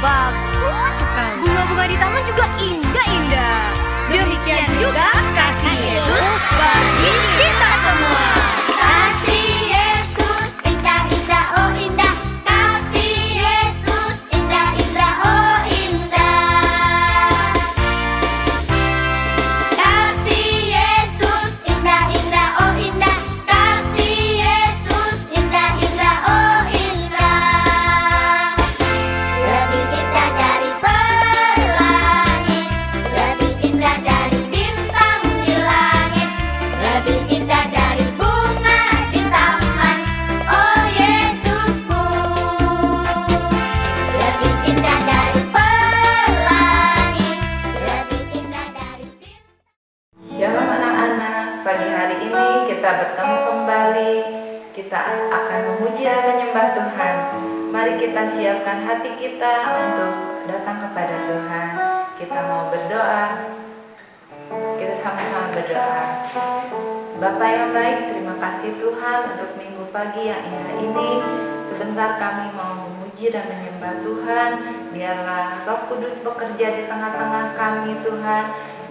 bagus sekali. Bunga-bunga di taman juga indah-indah. Demikian juga kasih Yesus bagi kita semua. Kasih Yesus indah-indah, oh indah. Kasih Yesus indah-indah, oh indah. Kasih Yesus indah-indah, oh indah. Kasih Yesus indah-indah, oh indah. Lebih indah dari pelangi, lebih indah dari bintang di langit, lebih indah dari bunga di taman, oh Yesusku. Lebih indah dari pelangi, lebih indah dari bintang. Shalom anak-anak, pagi hari ini kita bertemu kembali. Kita akan memuji dan menyembah Tuhan. Mari kita siapkan hati kita untuk datang kepada Tuhan. Kita mau berdoa. Kita sama-sama berdoa. Bapa yang baik, terima kasih Tuhan untuk minggu pagi yang indah ini. Sebentar kami mau memuji dan menyembah Tuhan. Biarlah Roh Kudus bekerja di tengah-tengah kami Tuhan,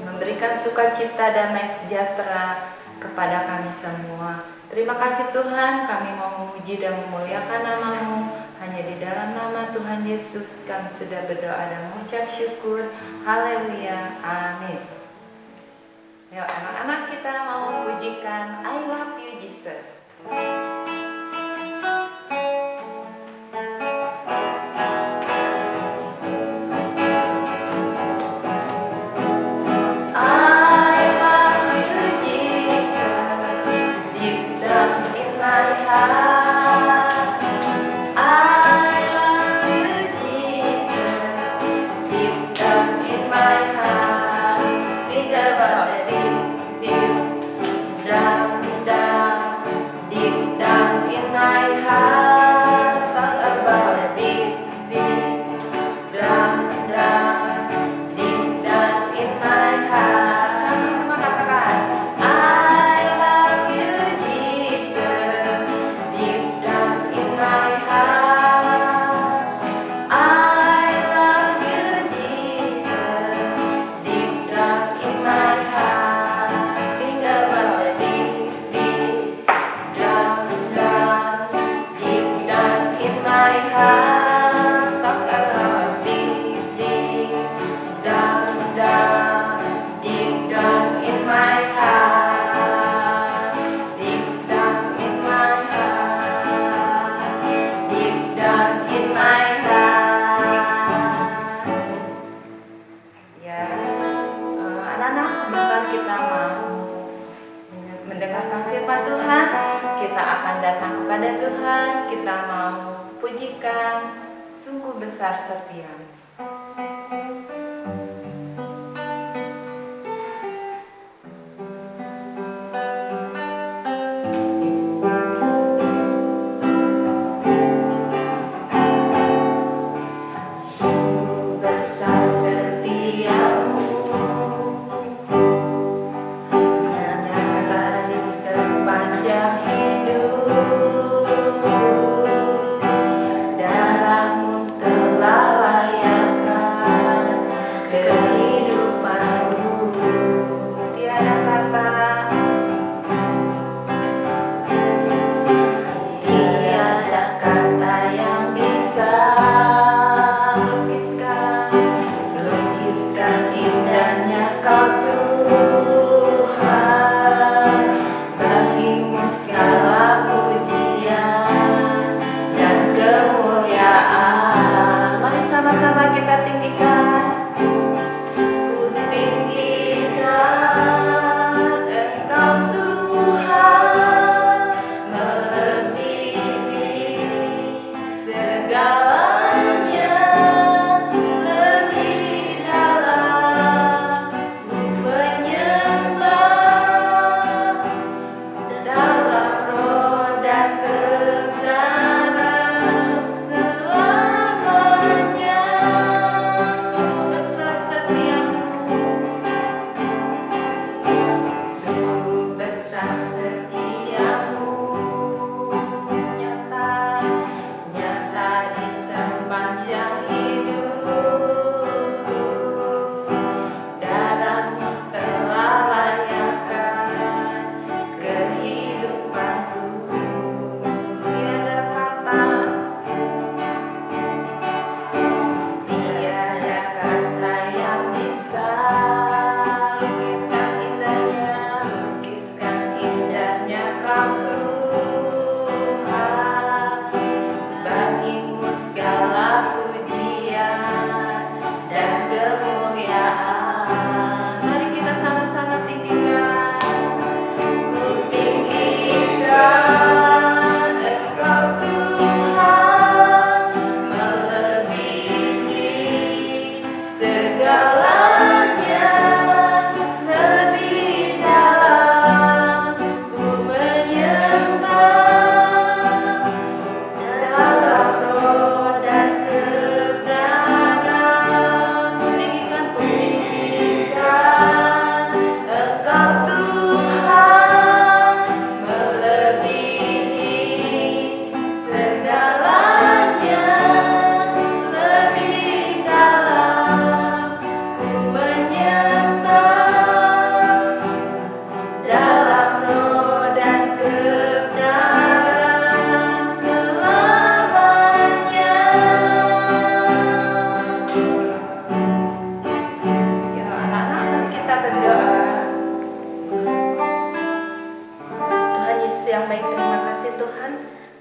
memberikan sukacita, damai sejahtera kepada kami semua. Terima kasih Tuhan, kami mau memuji dan memuliakan nama-Mu. Hanya di dalam nama Tuhan Yesus kami sudah berdoa dan mengucap syukur. Haleluya, amin. Yuk anak-anak, kita mau memujikan I Love You Jesus. Mendengarkan firman Tuhan, kita akan datang kepada Tuhan. Kita mau pujikan sungguh besar setia-Mu. Sungguh besar setia-Mu, sepanjang hidup. Darah-Mu telah layakkan kehidupanku. Tiada kata, tiada kata yang bisa lukiskan indahnya Kau Tuhan. Bagimu segala pujian dan kemuliaan. Mari sama-sama kita tinggikan. Ku tinggikan Engkau Tuhan, melebihi segalanya, lebih dalam ku menyembah.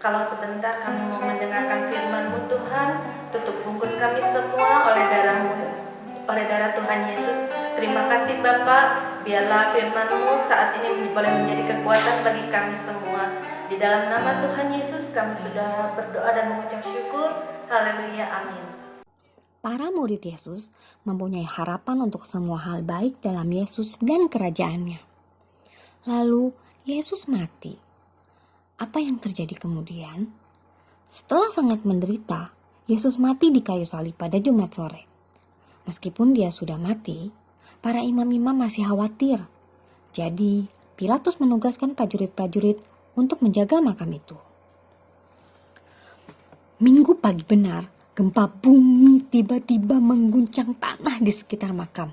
Kalau sebentar kami mau mendengarkan firman-Mu Tuhan, tutup bungkus kami semua oleh darah Tuhan Yesus. Terima kasih Bapak, biarlah firman-Mu saat ini boleh menjadi kekuatan bagi kami semua. Di dalam nama Tuhan Yesus kami sudah berdoa dan mengucap syukur. Haleluya, amin. Para murid Yesus mempunyai harapan untuk semua hal baik dalam Yesus dan kerajaannya. Lalu Yesus mati. Apa yang terjadi kemudian? Setelah sangat menderita, Yesus mati di kayu salib pada Jumat sore. Meskipun dia sudah mati, para imam-imam masih khawatir. Jadi, Pilatus menugaskan prajurit-prajurit untuk menjaga makam itu. Minggu pagi benar, gempa bumi tiba-tiba mengguncang tanah di sekitar makam.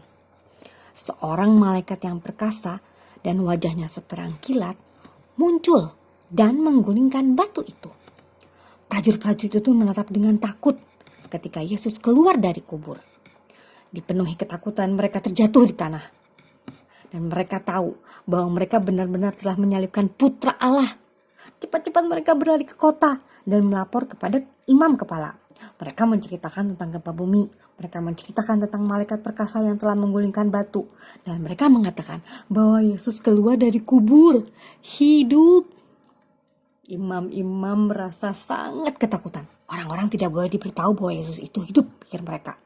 Seorang malaikat yang perkasa dan wajahnya seterang kilat muncul dan menggulingkan batu itu. Prajurit-prajurit itu menatap dengan takut ketika Yesus keluar dari kubur. Dipenuhi ketakutan, mereka terjatuh di tanah. Dan mereka tahu bahwa mereka benar-benar telah menyalibkan putra Allah. Cepat-cepat mereka berlari ke kota dan melapor kepada imam kepala. Mereka menceritakan tentang gempa bumi. Mereka menceritakan tentang malaikat perkasa yang telah menggulingkan batu. Dan mereka mengatakan bahwa Yesus keluar dari kubur, hidup. Imam-imam merasa sangat ketakutan. Orang-orang tidak boleh diberitahu bahwa Yesus itu hidup, pikir mereka.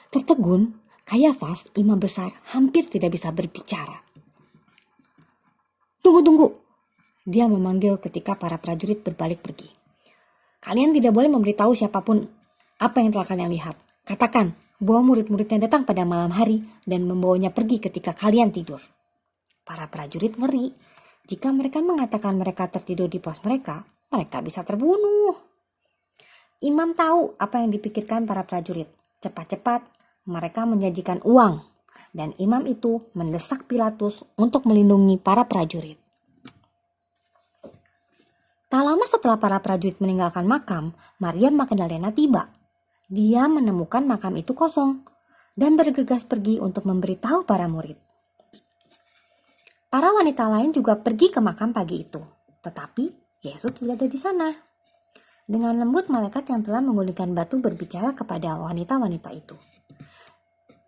Tertegun, Kayafas, imam besar, hampir tidak bisa berbicara. Tunggu. Dia memanggil ketika para prajurit berbalik pergi. Kalian tidak boleh memberitahu siapapun apa yang telah kalian lihat. Katakan bahwa murid-muridnya datang pada malam hari dan membawanya pergi ketika kalian tidur. Para prajurit ngeri. Jika mereka mengatakan mereka tertidur di pos mereka bisa terbunuh. Imam tahu apa yang dipikirkan para prajurit. Cepat-cepat mereka menjanjikan uang. Dan imam itu mendesak Pilatus untuk melindungi para prajurit. Tak lama setelah para prajurit meninggalkan makam, Maria Magdalena tiba. Dia menemukan makam itu kosong dan bergegas pergi untuk memberitahu para murid. Para wanita lain juga pergi ke makam pagi itu, tetapi Yesus tidak ada di sana. Dengan lembut malaikat yang telah menggulingkan batu berbicara kepada wanita-wanita itu.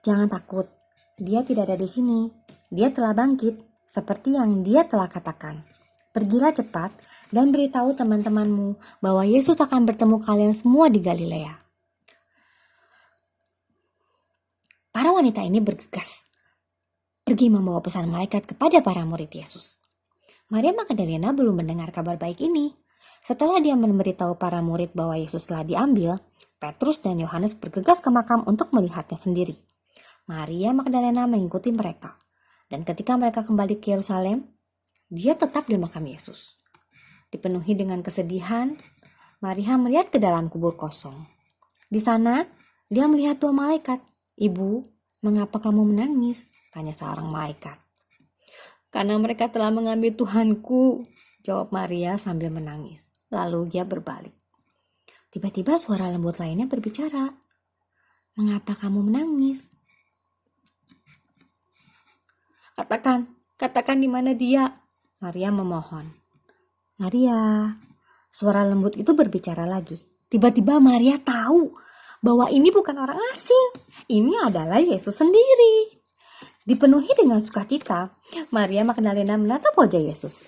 Jangan takut, dia tidak ada di sini. Dia telah bangkit, seperti yang dia telah katakan. Pergilah cepat dan beritahu teman-temanmu bahwa Yesus akan bertemu kalian semua di Galilea. Para wanita ini bergegas, pergi membawa pesan malaikat kepada para murid Yesus. Maria Magdalena belum mendengar kabar baik ini. Setelah dia memberitahu para murid bahwa Yesus telah diambil, Petrus dan Yohanes bergegas ke makam untuk melihatnya sendiri. Maria Magdalena mengikuti mereka. Dan ketika mereka kembali ke Yerusalem, dia tetap di makam Yesus. Dipenuhi dengan kesedihan, Maria melihat ke dalam kubur kosong. Di sana, dia melihat dua malaikat. Ibu, mengapa kamu menangis? Tanya seorang malaikat. Karena mereka telah mengambil Tuhanku, jawab Maria sambil menangis. Lalu dia berbalik. Tiba-tiba suara lembut lainnya berbicara. Mengapa kamu menangis? Katakan di mana dia? Maria memohon. Maria, suara lembut itu berbicara lagi. Tiba-tiba Maria tahu bahwa ini bukan orang asing. Ini adalah Yesus sendiri. Dipenuhi dengan sukacita, Maria Magdalena menatap wajah Yesus.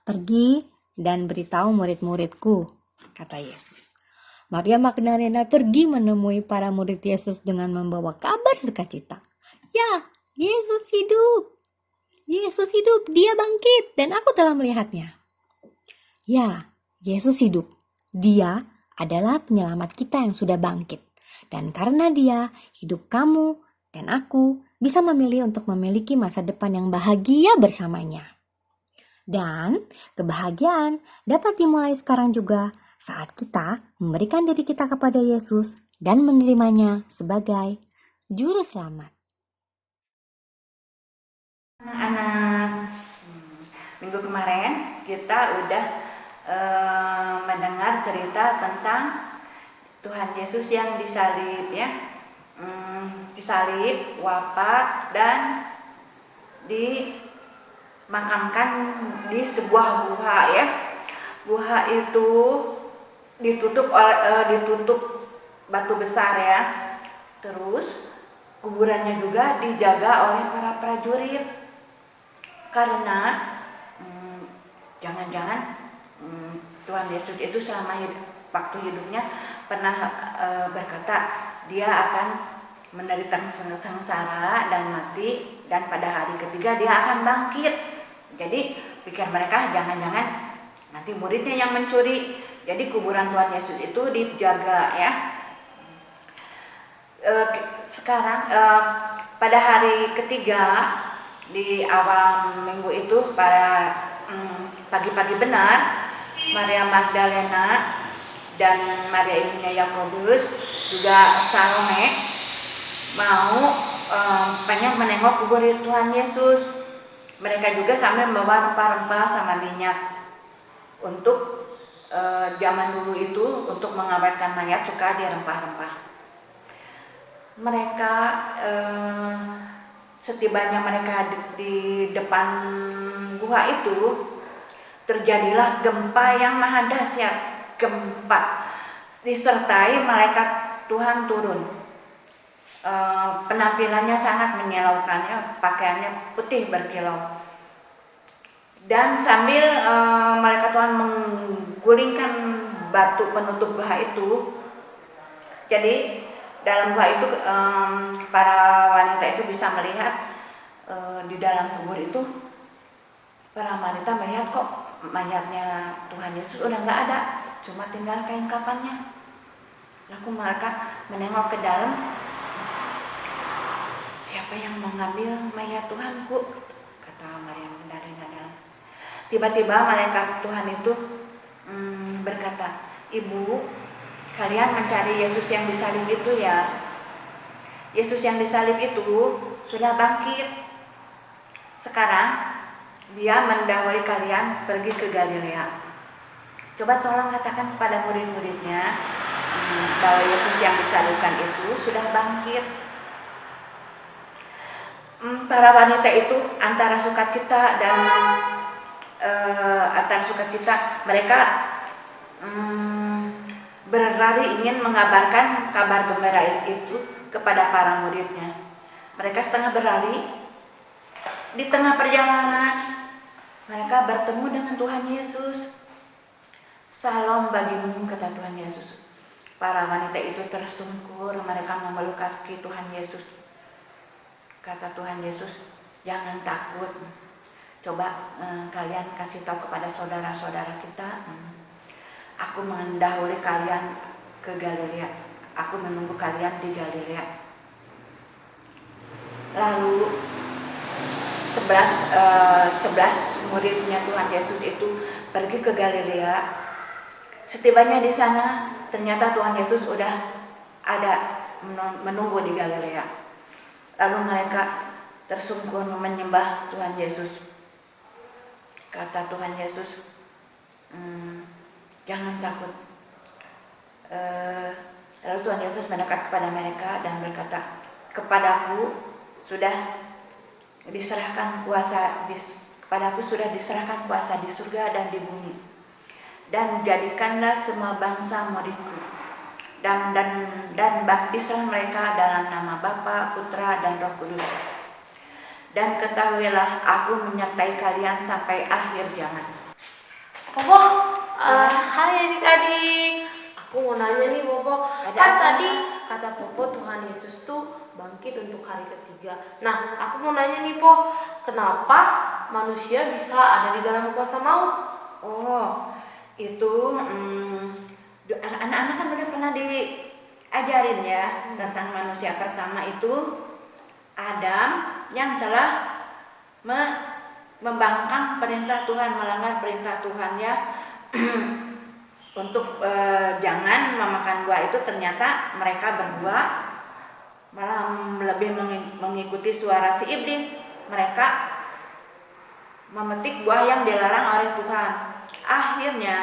Pergi dan beritahu murid-muridku, kata Yesus. Maria Magdalena pergi menemui para murid Yesus dengan membawa kabar sukacita. Ya, Yesus hidup. Yesus hidup, dia bangkit dan aku telah melihatnya. Ya, Yesus hidup. Dia adalah penyelamat kita yang sudah bangkit. Dan karena dia, hidup kamu dan aku bisa memilih untuk memiliki masa depan yang bahagia bersamanya. Dan kebahagiaan dapat dimulai sekarang juga saat kita memberikan diri kita kepada Yesus dan menerimanya sebagai Juru Selamat. Anak-anak, minggu kemarin kita udah mendengar cerita tentang Tuhan Yesus yang disalib ya, disalib, wafat dan dimakamkan di sebuah gua ya. Gua itu ditutup batu besar ya. Terus kuburannya juga dijaga oleh para prajurit karena jangan-jangan Tuhan Yesus itu selama waktu hidupnya pernah berkata dia akan menderita sengsara dan mati, dan pada hari ketiga dia akan bangkit. Jadi pikir mereka jangan-jangan nanti muridnya yang mencuri. Jadi kuburan Tuhan Yesus itu dijaga ya. Sekarang pada hari ketiga di awal minggu itu pada pagi-pagi benar, Maria Magdalena dan Maria ibunya Yakobus juga Salome mau pengen menengok kubur Tuhan Yesus. Mereka juga sambil membawa rempah-rempah sama minyak. Untuk zaman dulu itu untuk mengawetkan mayat suka dirempah-rempah. Mereka setibanya mereka di depan gua itu terjadilah gempa yang maha dahsyat. Gempa disertai malaikat Tuhan turun. Penampilannya sangat menyilaukan ya, pakaiannya putih berkilau. Dan sambil malaikat Tuhan menggulingkan batu penutup gua itu, jadi dalam gua itu para wanita itu bisa melihat di dalam kubur itu. Para wanita melihat kok mayatnya Tuhan Yesus udah nggak ada, cuma tinggal kain kafannya. Lalu mereka menengok ke dalam, siapa yang mengambil mayat Tuhan, Bu? Kata Maria Magdalena. Tiba-tiba malaikat Tuhan itu berkata, Ibu, kalian mencari Yesus yang disalib itu ya. Yesus yang disalib itu sudah bangkit. Sekarang dia mendahului kalian pergi ke Galilea. Coba tolong katakan kepada murid-muridnya bahwa Yesus yang disalibkan itu sudah bangkit. Para wanita itu antara sukacita dan mereka berlari ingin mengabarkan kabar gembira itu kepada para muridnya. Mereka setengah berlari. Di tengah perjalanan mereka bertemu dengan Tuhan Yesus. Salam bagimu, kata Tuhan Yesus. Para wanita itu tersungkur, mereka memeluk kaki Tuhan Yesus. Kata Tuhan Yesus, jangan takut. Coba kalian kasih tahu kepada saudara-saudara kita, aku mendahului kalian ke Galilea. Aku menunggu kalian di Galilea. Lalu 11 muridnya Tuhan Yesus itu pergi ke Galilea. Setibanya di sana, ternyata Tuhan Yesus udah ada menunggu di Galilea. Lalu mereka tersungkur menyembah Tuhan Yesus. Kata Tuhan Yesus, jangan takut. Lalu Tuhan Yesus mendekat kepada mereka dan berkata, kepadaku sudah diserahkan kuasa di surga dan di bumi. Dan jadikanlah semua bangsa muridku. Dan baptislah mereka dalam nama Bapa, Putra, dan Roh Kudus. Dan ketahuilah aku menyertai kalian sampai akhir zaman. Bobo, hai adik-adik. Aku mau nanya nih Bobo, kan tadi kata Bobo Tuhan Yesus tuh bangkit untuk hari ketiga. Nah, aku mau nanya nih Po, kenapa manusia bisa ada di dalam kuasa maut? Oh, itu anak-anak kan udah pernah diajarin ya tentang manusia pertama itu Adam yang telah membangkang perintah Tuhan, melanggar perintah Tuhan ya. Untuk jangan memakan buah itu, ternyata mereka berdua malah lebih mengikuti suara si iblis. Mereka memetik buah yang dilarang oleh Tuhan. Akhirnya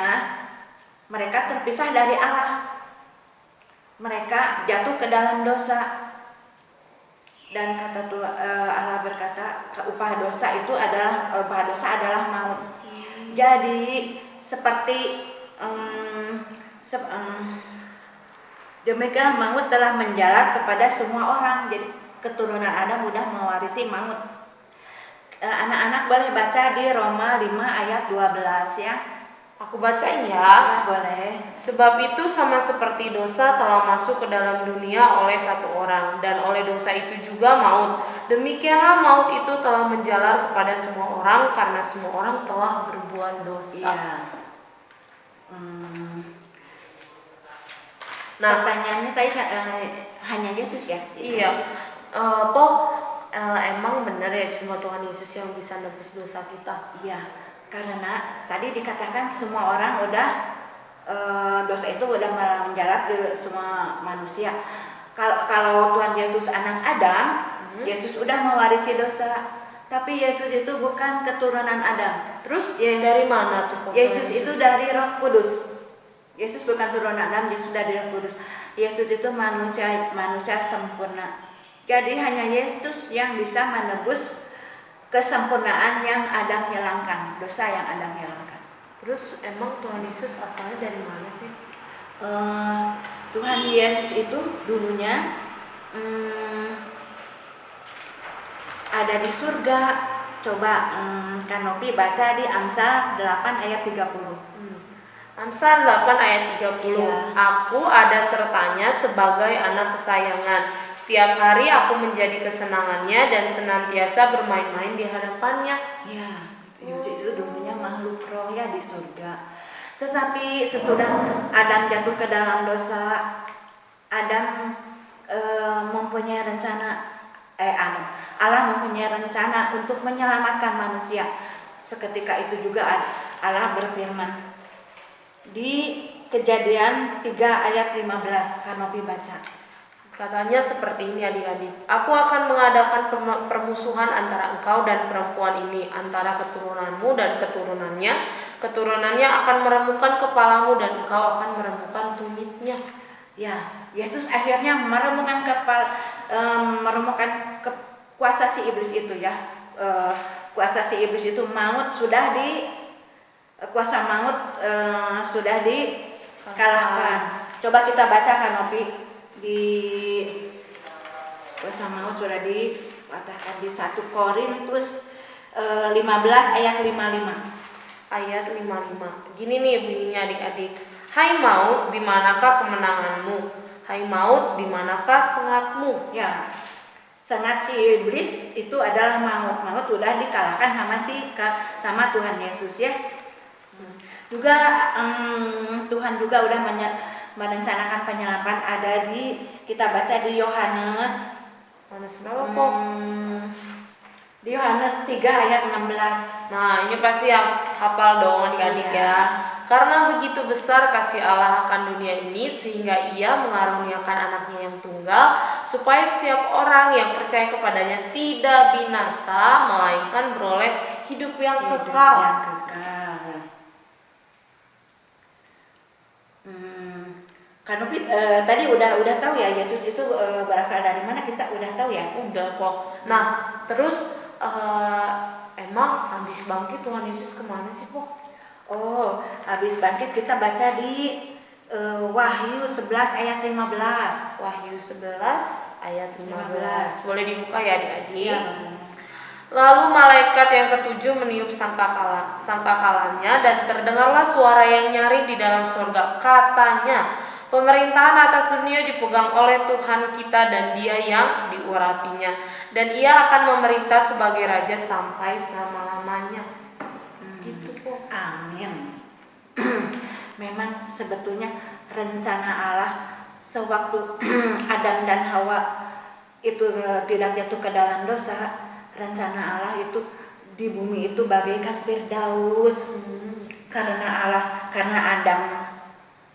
mereka terpisah dari Allah. Mereka jatuh ke dalam dosa. Dan kata Allah berkata, upah dosa adalah maut. Jadi seperti demikian maut telah menjalar kepada semua orang. Jadi keturunan Adam mudah mewarisi maut. Anak-anak boleh baca di Roma 5 ayat 12 ya. Aku bacain ya. Ya, boleh. Sebab itu sama seperti dosa telah masuk ke dalam dunia oleh satu orang, dan oleh dosa itu juga maut. Demikianlah maut itu telah menjalar kepada semua orang, karena semua orang telah berbuat dosa. Iya. Nah, Pertanyaannya tadi hanya Yesus ya? iya, emang benar ya cuma Tuhan Yesus yang bisa nebus dosa kita? Iya, karena tadi dikatakan semua orang udah dosa itu udah menjalar di semua manusia. Kalau Tuhan Yesus anak Adam, Yesus udah mewarisi dosa. Tapi Yesus itu bukan keturunan Adam. Terus Dari mana tuh? Yesus itu dari Roh Kudus. Yesus bukan turunan Adam, Yesus dari Roh Kudus. Yesus itu manusia sempurna. Jadi hanya Yesus yang bisa menebus kesempurnaan yang Adam hilangkan, dosa yang Adam hilangkan. Terus emang Tuhan Yesus asalnya dari mana sih? Tuhan Yesus itu dulunya ada di surga. Coba Kanopi baca di Amsal 8 ayat 30. Amsal 8 ayat 30. Iya. Aku ada sertanya sebagai anak kesayangan. Setiap hari aku menjadi kesenangannya dan senantiasa bermain-main di hadapannya. Ya, Yesus itu dulunya makhluk roh ya di surga. Tetapi sesudah Adam jatuh ke dalam dosa, Adam mempunyai rencana. Allah mempunyai rencana untuk menyelamatkan manusia. Seketika itu juga Allah berfirman di Kejadian 3 ayat 15. Kanopi baca. Katanya seperti ini adik-adik. Aku akan mengadakan permusuhan antara engkau dan perempuan ini, antara keturunanmu dan keturunannya. Keturunannya akan meremukkan kepalamu dan engkau akan meremukkan tumitnya. Ya, Yesus akhirnya meremukkan kuasa si iblis itu ya. Kuasa si iblis itu maut sudah kuasa maut sudah dikalahkan. Coba kita baca Kanopi di kuasa maut sudah dipatahkan di 1 Korintus 15 ayat 55. Ayat 55. Gini nih bunyinya adik-adik. Hai maut, di manakah kemenanganmu? Hai maut, di manakah sengatmu? Ya, sengat si iblis itu adalah maut. Maut sudah dikalahkan sama Tuhan Yesus ya. Juga Tuhan juga udah merencanakan penyelapan. Ada kita baca di Yohanes berapa? Di Yohanes 3 ayat 16. Nah, ini pasti hafal dong adik-adik ya. Karena begitu besar kasih Allah akan dunia ini, sehingga Ia mengaruniakan anaknya yang tunggal, supaya setiap orang yang percaya kepadanya tidak binasa, melainkan beroleh hidup yang kekal. Kanopi tadi udah tahu ya Yesus itu berasal dari mana, kita udah tahu ya. Udah kok. Nah, terus emang habis bangkit Tuhan Yesus kemana sih Pok? Oh, habis bangkit kita baca di Wahyu 11 ayat 15. Wahyu 11 ayat 15. Boleh dibuka ya adik-adik? Ya. Lalu malaikat yang ketujuh meniup sangkakalanya dan terdengarlah suara yang nyaring di dalam surga. Katanya, pemerintahan atas dunia dipegang oleh Tuhan kita dan Dia yang diurapinya. Dan Ia akan memerintah sebagai Raja sampai selama-lamanya. Gitu kok. Amin. Memang sebetulnya rencana Allah sewaktu Adam dan Hawa itu tidak jatuh ke dalam dosa, rencana Allah itu di bumi itu bagaikan Firdaus. Karena Adam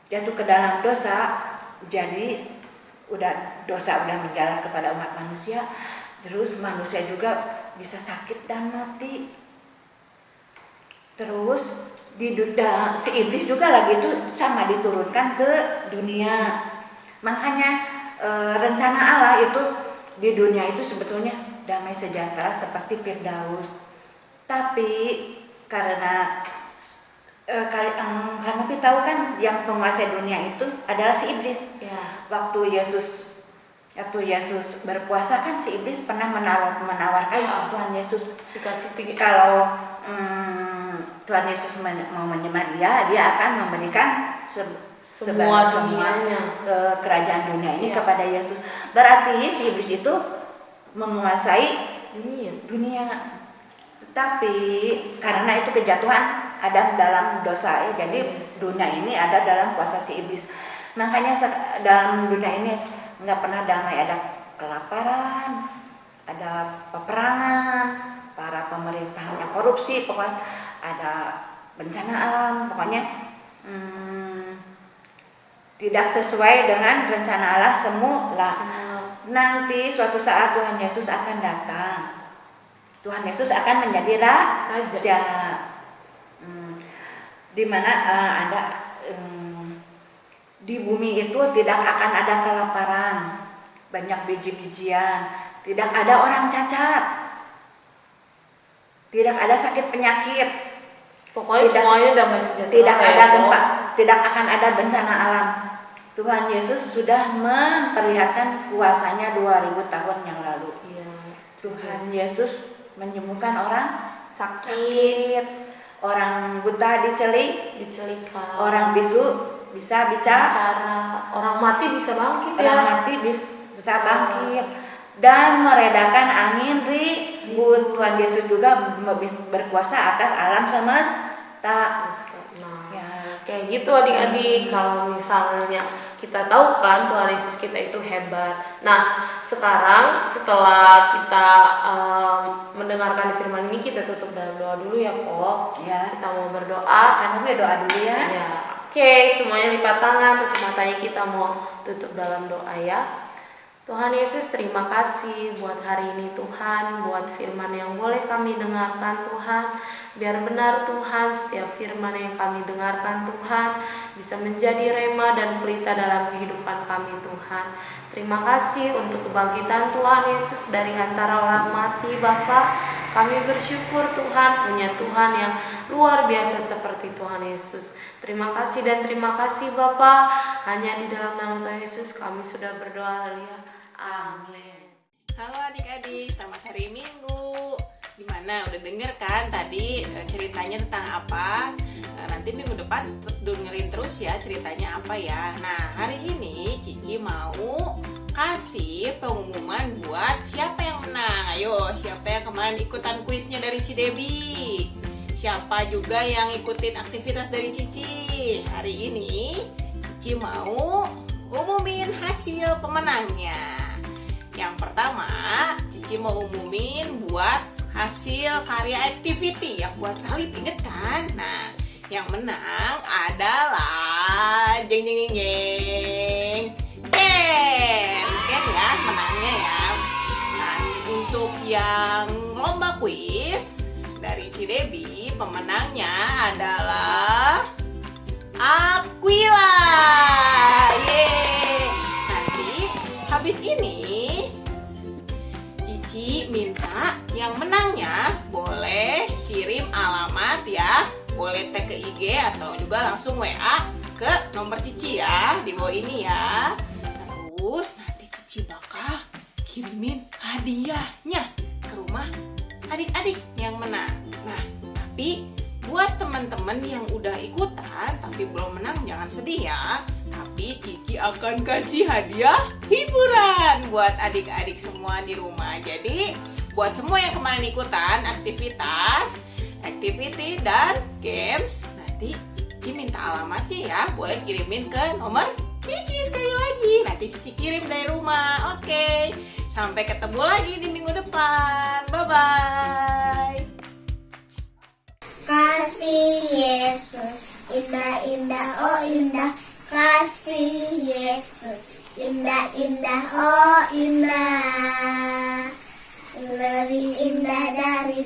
jatuh ke dalam dosa, jadi dosa udah menjalar kepada umat manusia, terus manusia juga bisa sakit dan mati. Terus si iblis juga lagi itu sama diturunkan ke dunia. Makanya rencana Allah itu di dunia itu sebetulnya damai sejahtera seperti Firdaus. Tapi karena kita tahu kan yang penguasai dunia itu adalah si iblis. Ya. Waktu Yesus berpuasa kan si iblis pernah menawarkan Tuhan Yesus Dikasih tiga. kalau Tuhan Yesus mau menyembah dia akan memberikan Semua dunianya. kerajaan dunia ini Iya. kepada Yesus. Berarti si iblis itu menguasai dunia. Tetapi karena itu kejatuhan Adam dalam dosa, jadi dunia ini ada dalam kuasa si iblis. Makanya dalam dunia ini nggak pernah damai, ada kelaparan, ada peperangan, para pemerintahnya korupsi, pokoknya ada bencana alam, pokoknya tidak sesuai dengan rencana Allah semula. Nanti suatu saat Tuhan Yesus akan datang. Tuhan Yesus akan menjadi raja. Di mana ada di bumi itu tidak akan ada kelaparan, banyak biji-bijian, tidak ada orang cacat, tidak ada sakit penyakit, Pokoknya semuanya damai sejahtera. tidak ya, ada Pok. gempa, tidak akan ada bencana alam. Tuhan Yesus sudah memperlihatkan kuasanya 2000 tahun yang lalu. Iya. Tuhan Yesus menyembuhkan orang Sakit, orang buta dicelikan, orang bisu bisa bicara, orang mati bisa bangkit orang ya. mati bisa bangkit, dan meredakan angin ribut. Tuhan Yesus juga berkuasa atas alam semesta. Nah, Ya. kayak gitu adik-adik. Kalau misalnya kita tahu kan Tuhan Yesus kita itu hebat. Nah, sekarang setelah kita mendengarkan firman ini, kita tutup dalam doa dulu ya, Pok. Ya. Kita mau berdoa. Kamu boleh doa dulu ya. Ya, oke, semuanya lipat tangan, tutup matanya, kita mau tutup dalam doa ya. Tuhan Yesus, terima kasih buat hari ini Tuhan, buat firman yang boleh kami dengarkan Tuhan. Biar benar Tuhan, setiap firman yang kami dengarkan Tuhan bisa menjadi rema dan pelita dalam kehidupan kami Tuhan. Terima kasih untuk kebangkitan Tuhan Yesus dari antara orang mati Bapa. Kami bersyukur Tuhan punya Tuhan yang luar biasa seperti Tuhan Yesus. Terima kasih dan terima kasih Bapa. Hanya di dalam nama Tuhan Yesus kami sudah berdoa. Haleluya. Amin. Halo adik-adik, selamat hari Minggu. Gimana, udah denger kan tadi ceritanya tentang apa? Nanti minggu depan dengerin terus ya ceritanya apa ya. Nah, hari ini Cici mau kasih pengumuman buat siapa yang menang. Ayo, siapa yang kemarin ikutan kuisnya dari Cidebi? Siapa juga yang ikutin aktivitas dari Cici? Hari ini Cici mau umumin hasil pemenangnya. Yang pertama, Cici mau umumin buat hasil karya activity yang buat salib, inget kan? Nah, yang menang adalah jeng jeng jeng jeng Ken ya, menangnya ya. Nah, untuk yang lomba kuis dari Cidebi, pemenangnya adalah Aquila. Yeay. Nanti habis ini Cici minta yang menangnya boleh kirim alamat ya, boleh tag ke IG atau juga langsung WA ke nomor Cici ya di bawah ini ya. Terus nanti Cici bakal kirimin hadiahnya ke rumah adik-adik yang menang. Nah, tapi buat teman-teman yang udah ikutan tapi belum menang jangan sedih ya. Tapi Cici akan kasih hadiah hiburan buat adik-adik semua di rumah. Jadi buat semua yang kemarin ikutan aktivitas, activity dan games, nanti Cici minta alamatnya ya. Boleh kirimin ke nomor Cici sekali lagi. Nanti Cici kirim dari rumah. Oke. Sampai ketemu lagi di minggu depan. Bye-bye. Kasih Yesus, indah-indah, oh indah. Kasih Yesus, indah-indah, oh indah. Lebih indah dari